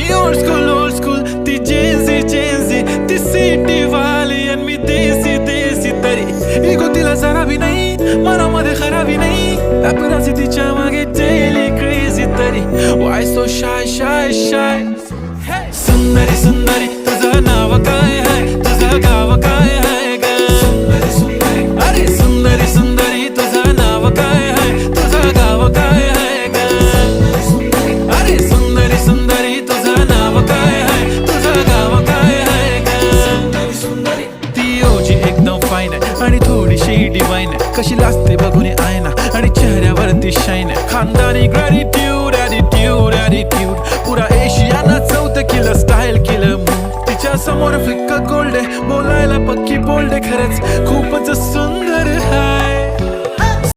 ती old school ती Gen Z ती सिटी वाली आणि मी देसी तरी इगो तिला जरा भी नाही मनामध्ये खराबी नाही अपराधी तिच्या मागे डेली क्रेझी तरी वाय सो शाय सुंदरी तुझं नाव काय आहे तुझं गाव काय आहे ग अरे सुंदरी तुझं नाव काय आहे तुझं गाव काय आहे ग अरे सुंदरी तुझं नाव काय आहे तुझं गाव काय आहे ग ती ओजी एकदम फाईन आहे आणि थोडीशी डिवाइन आहे कशी लाजते बघून आयना आणि चेहऱ्यावरती शाईन आहे खानदानी ग्रॅटिट्यूड ॲटिट्यूड पुरा एशियाना चौथं किलं स्टाईल केलं मूव तिच्या समोर फिक्का गोल्ड आहे बोलायला पक्की बोल्ड आहे खरंच खूपच सुंदर आहे